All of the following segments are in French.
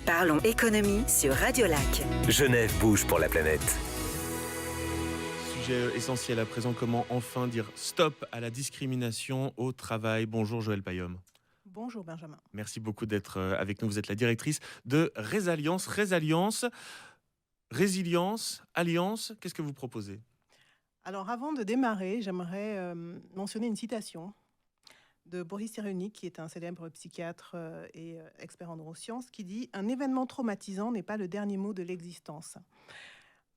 Parlons économie sur Radio Lac. Genève bouge pour la planète. Sujet essentiel à présent, comment enfin dire stop à la discrimination au travail. Bonjour Joëlle Payom. Bonjour Benjamin. Merci beaucoup d'être avec nous. Vous êtes la directrice de Résalience. Résilience, Alliance, qu'est-ce que vous proposez ? Alors avant de démarrer, j'aimerais mentionner une citation de Boris Cyrulnik, qui est un célèbre psychiatre et expert en neurosciences, qui dit « Un événement traumatisant n'est pas le dernier mot de l'existence ».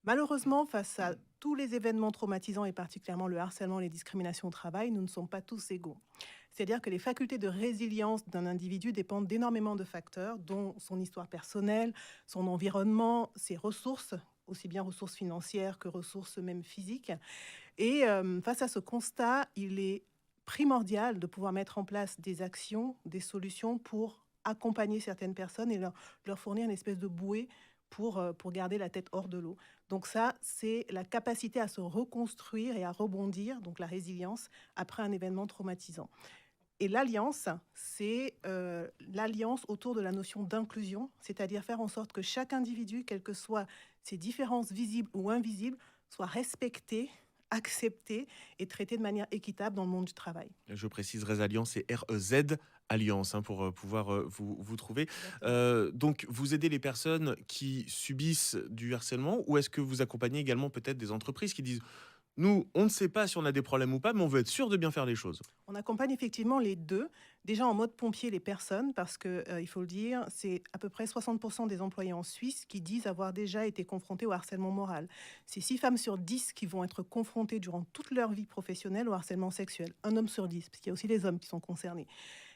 Malheureusement, face à tous les événements traumatisants et particulièrement le harcèlement et les discriminations au travail, nous ne sommes pas tous égaux. C'est-à-dire que les facultés de résilience d'un individu dépendent d'énormément de facteurs, dont son histoire personnelle, son environnement, ses ressources, aussi bien ressources financières que ressources même physiques. Et face à ce constat, il est primordial de pouvoir mettre en place des actions, des solutions pour accompagner certaines personnes et leur fournir une espèce de bouée pour garder la tête hors de l'eau. Donc ça, c'est la capacité à se reconstruire et à rebondir, donc la résilience, après un événement traumatisant. Et l'alliance, c'est l'alliance autour de la notion d'inclusion, c'est-à-dire faire en sorte que chaque individu, quelles que soient ses différences visibles ou invisibles, soit respecté, accepté et traité de manière équitable dans le monde du travail. Je précise, Résalience, c'est R-E-Z, Alliance, pour pouvoir vous trouver. Donc, vous aidez les personnes qui subissent du harcèlement, ou est-ce que vous accompagnez également peut-être des entreprises qui disent « Nous, on ne sait pas si on a des problèmes ou pas, mais on veut être sûr de bien faire les choses ». On accompagne effectivement les deux. Déjà en mode pompier les personnes, parce que il faut le dire, c'est à peu près 60% des employés en Suisse qui disent avoir déjà été confrontés au harcèlement moral. C'est 6 femmes sur 10 qui vont être confrontées durant toute leur vie professionnelle au harcèlement sexuel. Un homme sur 10, parce qu'il y a aussi les hommes qui sont concernés.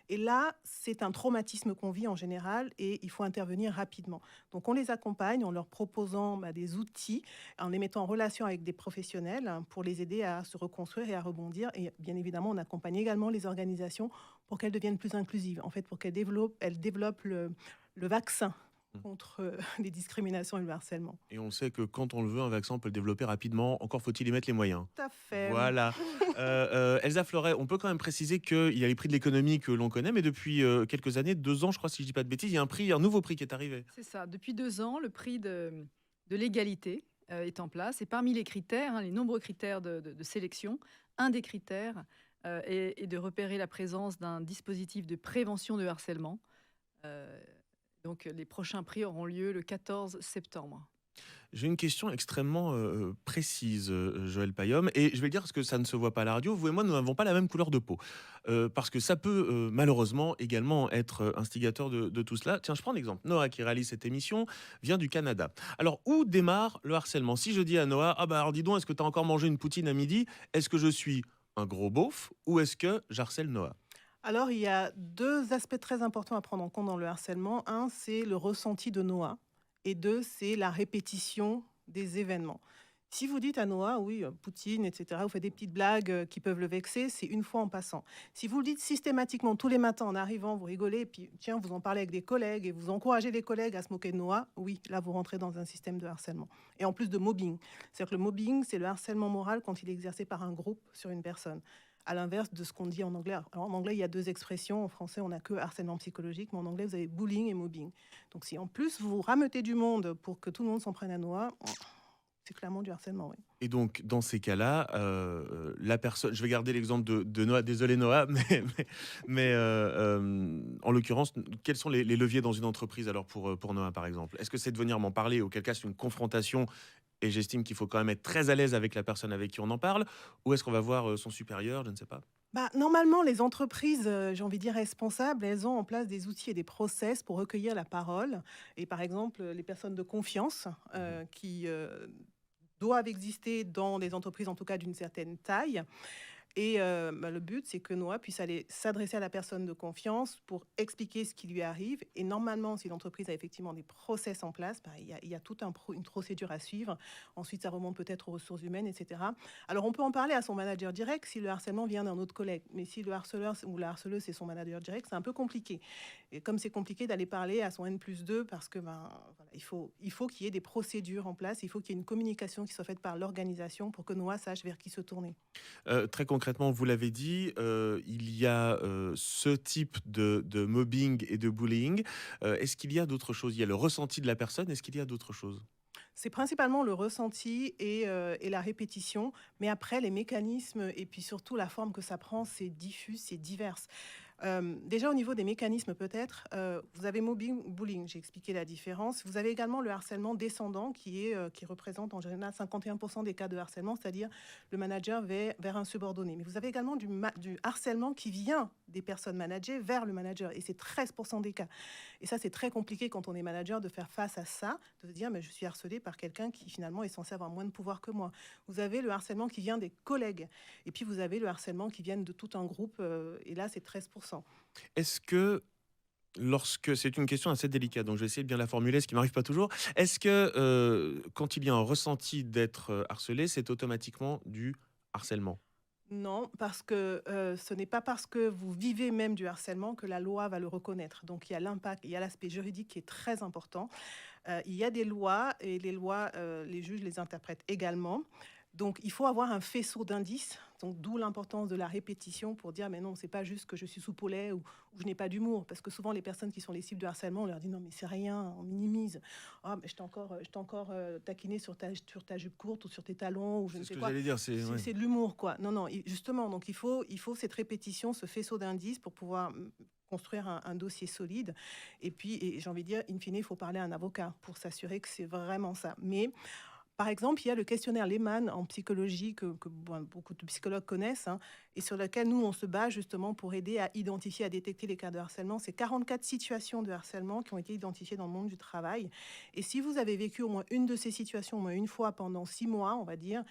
Et là, c'est un traumatisme qu'on vit en général et il faut intervenir rapidement. Donc on les accompagne en leur proposant des outils, en les mettant en relation avec des professionnels pour les aider à se reconstruire et à rebondir. Et bien évidemment, on accompagne également les organisations pour qu'elles deviennent plus inclusives, en fait, pour qu'elles développent le vaccin contre les discriminations et le harcèlement. Et on sait que quand on le veut, un vaccin, on peut le développer rapidement. Encore faut-il y mettre les moyens. Tout à fait. Voilà. Elsa Fleuret, on peut quand même préciser qu'il y a les prix de l'économie que l'on connaît, mais depuis quelques années, 2 ans, je crois, si je ne dis pas de bêtises, il y a un nouveau prix qui est arrivé. C'est ça. Depuis 2 ans, le prix de l'égalité est en place. Et parmi les critères, les nombreux critères de sélection, un des critères est de repérer la présence d'un dispositif de prévention de harcèlement. Donc, les prochains prix auront lieu le 14 septembre. J'ai une question extrêmement précise, Joëlle Payom, et je vais le dire parce que ça ne se voit pas à la radio. Vous et moi, nous n'avons pas la même couleur de peau. Parce que ça peut malheureusement également être instigateur de tout cela. Tiens, je prends un exemple. Noah, qui réalise cette émission, vient du Canada. Alors, où démarre le harcèlement ? Si je dis à Noah, alors dis donc, est-ce que tu as encore mangé une poutine à midi ? Est-ce que je suis un gros beauf ou est-ce que j'harcèle Noah ? Alors, il y a 2 aspects très importants à prendre en compte dans le harcèlement. Un, c'est le ressenti de Noah. Et 2, c'est la répétition des événements. Si vous dites à Noah, oui, Poutine, etc., vous faites des petites blagues qui peuvent le vexer, c'est une fois en passant. Si vous le dites systématiquement tous les matins en arrivant, vous rigolez, et puis tiens, vous en parlez avec des collègues et vous encouragez les collègues à se moquer de Noah, oui, là, vous rentrez dans un système de harcèlement. Et en plus de mobbing. C'est-à-dire que le mobbing, c'est le harcèlement moral quand il est exercé par un groupe sur une personne. À l'inverse de ce qu'on dit en anglais. Alors, en anglais, il y a 2 expressions. En français, on n'a que harcèlement psychologique. Mais en anglais, vous avez bullying et mobbing. Donc, si en plus, vous rameutez du monde pour que tout le monde s'en prenne à Noah, c'est clairement du harcèlement, oui. Et donc, dans ces cas-là, la personne... Je vais garder l'exemple de Noah. Désolé, Noah. Mais en l'occurrence, quels sont les leviers dans une entreprise alors pour Noah, par exemple ? Est-ce que c'est de venir m'en parler ? Auquel cas, c'est une confrontation. Et j'estime qu'il faut quand même être très à l'aise avec la personne avec qui on en parle. Ou est-ce qu'on va voir son supérieur ? Je ne sais pas. Normalement, les entreprises, j'ai envie de dire responsables, elles ont en place des outils et des process pour recueillir la parole. Et par exemple, les personnes de confiance qui doivent exister dans des entreprises, en tout cas d'une certaine taille. Et le but, c'est que Noah puisse aller s'adresser à la personne de confiance pour expliquer ce qui lui arrive. Et normalement, si l'entreprise a effectivement des process en place, il y a toute une procédure à suivre. Ensuite, ça remonte peut-être aux ressources humaines, etc. Alors, on peut en parler à son manager direct si le harcèlement vient d'un autre collègue. Mais si le harceleur ou la harceleuse, c'est son manager direct, c'est un peu compliqué. Et comme c'est compliqué d'aller parler à son N+2, parce que il faut qu'il y ait des procédures en place, il faut qu'il y ait une communication qui soit faite par l'organisation pour que Noah sache vers qui se tourner. Très concrètement, concrètement, vous l'avez dit, il y a ce type de mobbing et de bullying. Est-ce qu'il y a d'autres choses? Il y a le ressenti de la personne. Est-ce qu'il y a d'autres choses? C'est principalement le ressenti et la répétition, mais après les mécanismes et puis surtout la forme que ça prend, c'est diffus, c'est divers. Déjà au niveau des mécanismes peut-être, vous avez mobbing, bullying, j'ai expliqué la différence. Vous avez également le harcèlement descendant qui représente en général 51% des cas de harcèlement, c'est-à-dire le manager vers un subordonné. Mais vous avez également du harcèlement qui vient des personnes managées vers le manager et c'est 13% des cas. Et ça c'est très compliqué quand on est manager de faire face à ça, de se dire mais je suis harcelé par quelqu'un qui finalement est censé avoir moins de pouvoir que moi. Vous avez le harcèlement qui vient des collègues et puis vous avez le harcèlement qui vient de tout un groupe et là c'est 13%. Est-ce que lorsque c'est une question assez délicate, donc je vais essayer de bien la formuler, ce qui m'arrive pas toujours. Est-ce que quand il y a un ressenti d'être harcelé, c'est automatiquement du harcèlement? Non, parce que ce n'est pas parce que vous vivez même du harcèlement que la loi va le reconnaître. Donc il y a l'impact, il y a l'aspect juridique qui est très important. Il y a des lois et les lois, les juges les interprètent également. Donc il faut avoir un faisceau d'indices, donc d'où l'importance de la répétition pour dire mais non, c'est pas juste que je suis sous paulet ou je n'ai pas d'humour. Parce que souvent les personnes qui sont les cibles de harcèlement, on leur dit non mais c'est rien, on minimise. Ah mais je t'ai encore taquiné sur ta jupe courte ou sur tes talons ou je ne C'est ce sais que quoi. j'allais dire. C'est ouais. C'est de l'humour, quoi. Non, non, justement, donc il faut cette répétition, ce faisceau d'indices pour pouvoir construire un dossier solide. Et puis, et j'ai envie de dire, in fine, il faut parler à un avocat pour s'assurer que c'est vraiment ça. Mais, par exemple, il y a le questionnaire Lehman en psychologie que beaucoup de psychologues connaissent hein, et sur lequel nous, on se bat justement pour aider à identifier, à détecter les cas de harcèlement. C'est 44 situations de harcèlement qui ont été identifiées dans le monde du travail. Et si vous avez vécu au moins une de ces situations, au moins une fois pendant 6 mois, on va dire,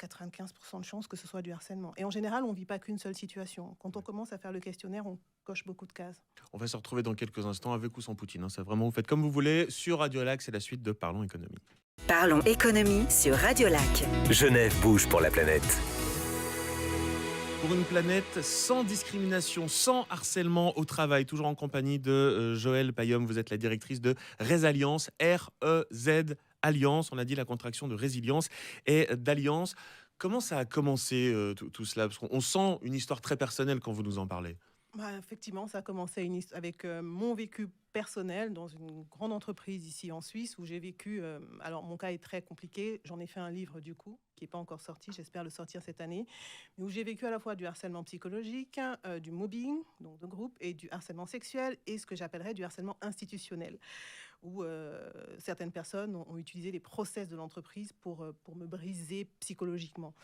95% de chances que ce soit du harcèlement. Et en général, on ne vit pas qu'une seule situation. Quand on commence à faire le questionnaire, on coche beaucoup de cases. On va se retrouver dans quelques instants avec ou sans Poutine. Hein. C'est vraiment, vous faites comme vous voulez. Sur Radio Lac, c'est la suite de Parlons économie. Parlons économie sur Radio Lac. Genève bouge pour la planète. Pour une planète sans discrimination, sans harcèlement au travail, toujours en compagnie de Joëlle Payom. Vous êtes la directrice de Résalience, R-E-Z Alliance. On a dit la contraction de résilience et d'alliance. Comment ça a commencé tout cela? Parce qu'on sent une histoire très personnelle quand vous nous en parlez. Effectivement, ça a commencé avec mon vécu personnel dans une grande entreprise ici en Suisse où j'ai vécu, alors mon cas est très compliqué, j'en ai fait un livre du coup qui n'est pas encore sorti, j'espère le sortir cette année, mais où j'ai vécu à la fois du harcèlement psychologique, du mobbing, donc de groupe, et du harcèlement sexuel et ce que j'appellerais du harcèlement institutionnel, où certaines personnes ont utilisé les process de l'entreprise pour me briser psychologiquement.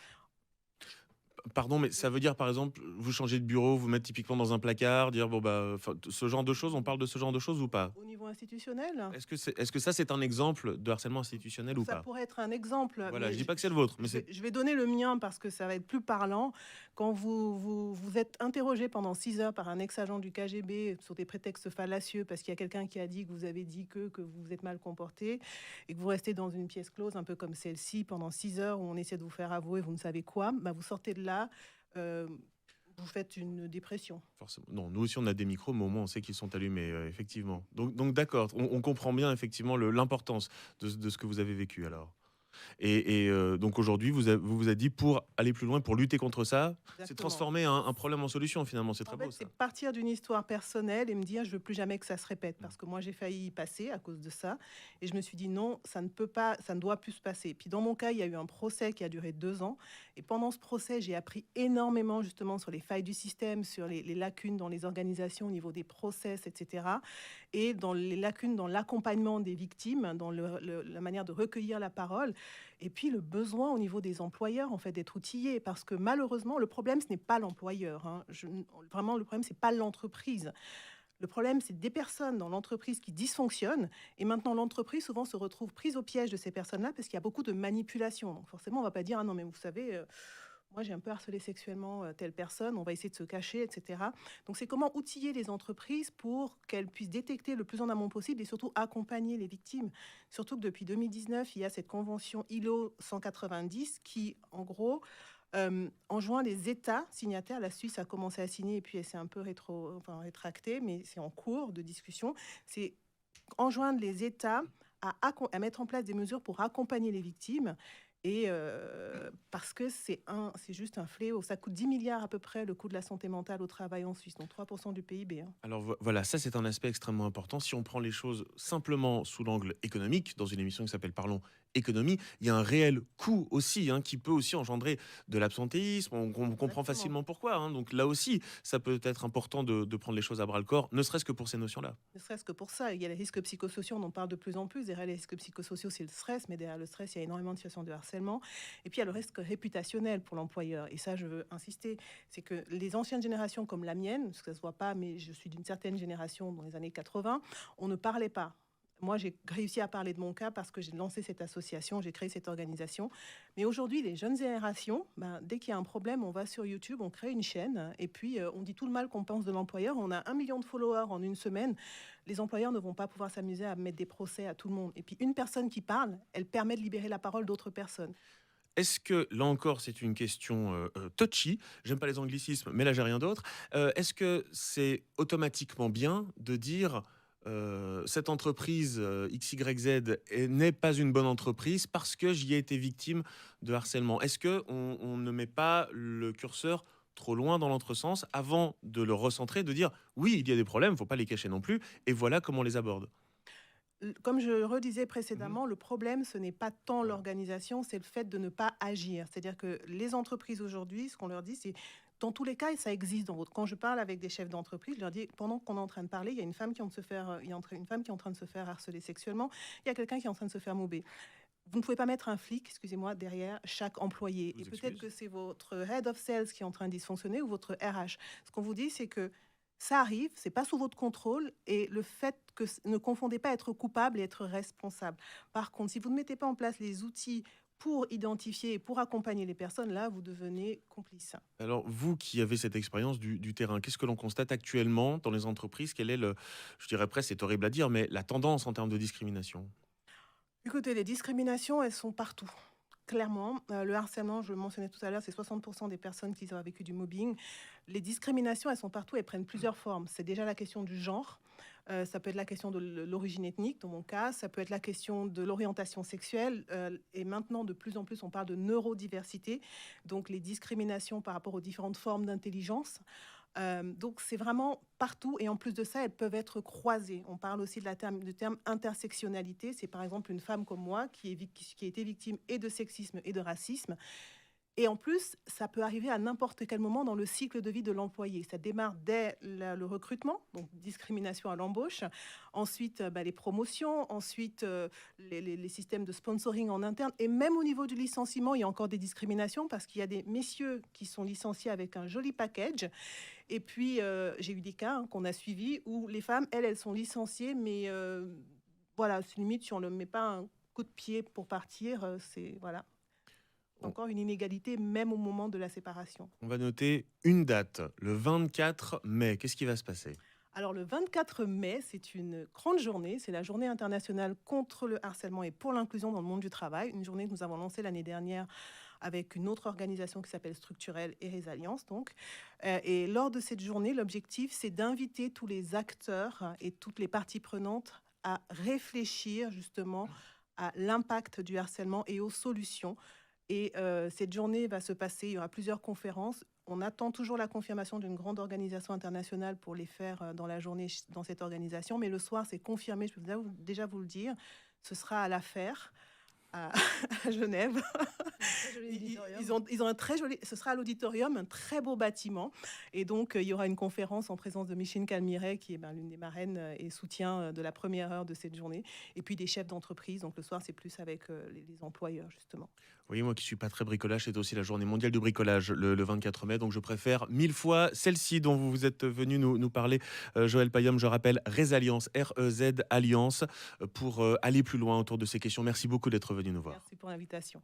Pardon, mais ça veut dire, par exemple, vous changez de bureau, vous mettre typiquement dans un placard, dire, bon, bah, ce genre de choses, on parle de ce genre de choses ou pas? Au niveau institutionnel, Est-ce que ça, c'est un exemple de harcèlement institutionnel ou ça pas? pourrait être un exemple. Voilà, mais je dis pas que c'est le vôtre, mais je vais donner le mien parce que ça va être plus parlant. Quand vous êtes interrogé pendant 6 heures par un ex-agent du KGB sur des prétextes fallacieux parce qu'il y a quelqu'un qui a dit que vous avez dit que vous vous êtes mal comporté et que vous restez dans une pièce close un peu comme celle-ci pendant 6 heures où on essaie de vous faire avouer vous ne savez quoi, bah vous sortez de là, vous faites une dépression. forcément. Non, nous aussi, on a des micros, mais au moins, on sait qu'ils sont allumés, effectivement. Donc d'accord, on comprend bien, effectivement, l'importance de ce que vous avez vécu, alors. Et donc aujourd'hui, vous vous êtes dit, pour aller plus loin, pour lutter contre ça, c'est Exactement. transformer un problème en solution, finalement. C'est très En beau, fait, ça. c'est partir d'une histoire personnelle et me dire je veux plus jamais que ça se répète parce que moi j'ai failli y passer à cause de ça et je me suis dit non, ça ne peut pas, ça ne doit plus se passer. Puis dans mon cas, il y a eu un procès qui a duré 2 ans et pendant ce procès, j'ai appris énormément justement sur les failles du système, sur les lacunes dans les organisations au niveau des process, etc. Et dans les lacunes dans l'accompagnement des victimes, dans la manière de recueillir la parole. Et puis le besoin au niveau des employeurs en fait d'être outillés parce que malheureusement le problème ce n'est pas l'employeur. Vraiment le problème c'est pas l'entreprise. Le problème c'est des personnes dans l'entreprise qui dysfonctionnent et maintenant l'entreprise souvent se retrouve prise au piège de ces personnes-là parce qu'il y a beaucoup de manipulation. Donc forcément on va pas dire ah non mais vous savez moi j'ai un peu harcelé sexuellement telle personne, on va essayer de se cacher, etc. Donc c'est comment outiller les entreprises pour qu'elles puissent détecter le plus en amont possible et surtout accompagner les victimes. Surtout que depuis 2019, il y a cette convention ILO 190 qui, en gros, enjoint les États signataires. La Suisse a commencé à signer et puis elle s'est un peu rétractée, mais c'est en cours de discussion. C'est enjoindre les États à mettre en place des mesures pour accompagner les victimes Et parce que c'est juste un fléau. Ça coûte 10 milliards à peu près le coût de la santé mentale au travail en Suisse, donc 3% du PIB. Hein. Alors voilà, ça c'est un aspect extrêmement important. Si on prend les choses simplement sous l'angle économique, dans une émission qui s'appelle Parlons économie, il y a un réel coût aussi, qui peut aussi engendrer de l'absentéisme. On comprend Exactement. facilement pourquoi. Donc là aussi, ça peut être important de prendre les choses à bras le corps, ne serait-ce que pour ces notions-là. Ne serait-ce que pour ça, il y a les risques psychosociaux, on en parle de plus en plus. Derrière les risques psychosociaux, c'est le stress, mais derrière le stress, il y a énormément de situations de harcèlement. Et puis, il y a le risque réputationnel pour l'employeur. Et ça, je veux insister, c'est que les anciennes générations comme la mienne, parce que ça ne se voit pas, mais je suis d'une certaine génération dans les années 80, on ne parlait pas. Moi, j'ai réussi à parler de mon cas parce que j'ai lancé cette association, j'ai créé cette organisation. Mais aujourd'hui, les jeunes générations, dès qu'il y a un problème, on va sur YouTube, on crée une chaîne et puis on dit tout le mal qu'on pense de l'employeur. On a 1 million de followers en une semaine. Les employeurs ne vont pas pouvoir s'amuser à mettre des procès à tout le monde. Et puis une personne qui parle, elle permet de libérer la parole d'autres personnes. Est-ce que, là encore, c'est une question touchy, j'aime pas les anglicismes, mais là j'ai rien d'autre. Est-ce que c'est automatiquement bien de dire cette entreprise XYZ n'est pas une bonne entreprise parce que j'y ai été victime de harcèlement? Est-ce que on ne met pas le curseur trop loin dans l'entresens avant de le recentrer, de dire oui, il y a des problèmes, faut pas les cacher non plus, et voilà comment on les aborde? Comme je redisais précédemment, le problème, ce n'est pas tant l'organisation, c'est le fait de ne pas agir. C'est-à-dire que les entreprises aujourd'hui, ce qu'on leur dit, c'est dans tous les cas, et ça existe dans votre. Quand je parle avec des chefs d'entreprise, je leur dis pendant qu'on est en train de parler, il y a une femme qui est en train de se faire, une femme qui est en train de se faire harceler sexuellement, il y a quelqu'un qui est en train de se faire mober. Vous ne pouvez pas mettre un flic, excusez-moi, derrière chaque employé. Je Et vous peut-être excuse. que c'est votre head of sales qui est en train de dysfonctionner ou votre RH. Ce qu'on vous dit, c'est que ça arrive, c'est pas sous votre contrôle et le fait que ne confondez pas être coupable et être responsable. Par contre, si vous ne mettez pas en place les outils pour identifier et pour accompagner les personnes, là, vous devenez complice. Alors, vous qui avez cette expérience du terrain, qu'est-ce que l'on constate actuellement dans les entreprises? Quel est je dirais presque, c'est horrible à dire, mais la tendance en termes de discrimination? Écoutez, les discriminations, elles sont partout. Clairement, le harcèlement, je le mentionnais tout à l'heure, c'est 60% des personnes qui ont vécu du mobbing. Les discriminations, elles sont partout, elles prennent plusieurs formes. C'est déjà la question du genre, ça peut être la question de l'origine ethnique, dans mon cas, ça peut être la question de l'orientation sexuelle, et maintenant, de plus en plus, on parle de neurodiversité, donc les discriminations par rapport aux différentes formes d'intelligence. Donc c'est vraiment partout et en plus de ça, elles peuvent être croisées. On parle aussi du terme intersectionnalité. C'est par exemple une femme comme moi qui a été victime et de sexisme et de racisme. Et en plus, ça peut arriver à n'importe quel moment dans le cycle de vie de l'employé. Ça démarre dès le recrutement, donc discrimination à l'embauche. Ensuite, les promotions. Ensuite, les systèmes de sponsoring en interne. Et même au niveau du licenciement, il y a encore des discriminations parce qu'il y a des messieurs qui sont licenciés avec un joli package. Et puis, j'ai eu des cas qu'on a suivis où les femmes, elles sont licenciées, mais voilà, c'est limite si on ne leur met pas un coup de pied pour partir, c'est voilà. Encore une inégalité, même au moment de la séparation. On va noter une date, le 24 mai. Qu'est-ce qui va se passer? Alors, le 24 mai, c'est une grande journée. C'est la journée internationale contre le harcèlement et pour l'inclusion dans le monde du travail. Une journée que nous avons lancée l'année dernière avec une autre organisation qui s'appelle Structurelle et Résilience. Donc. Et lors de cette journée, l'objectif, c'est d'inviter tous les acteurs et toutes les parties prenantes à réfléchir justement à l'impact du harcèlement et aux solutions. Et cette journée va se passer, il y aura plusieurs conférences. On attend toujours la confirmation d'une grande organisation internationale pour les faire dans la journée dans cette organisation. Mais le soir, c'est confirmé, je peux déjà vous le dire, ce sera à l'affaire. À Genève. Ils ont un très joli, ce sera à l'auditorium, un très beau bâtiment. Et donc, il y aura une conférence en présence de Micheline Calmiret, qui est l'une des marraines et soutien de la première heure de cette journée. Et puis des chefs d'entreprise. Donc, le soir, c'est plus avec les employeurs, justement. Oui, moi qui suis pas très bricolage, c'est aussi la journée mondiale du bricolage le 24 mai, donc je préfère 1000 fois celle-ci dont vous êtes venu nous parler, Joël Payom. Je rappelle Résalience, R-E-Z Alliance, pour aller plus loin autour de ces questions. Merci beaucoup d'être venu nous voir. Merci pour l'invitation.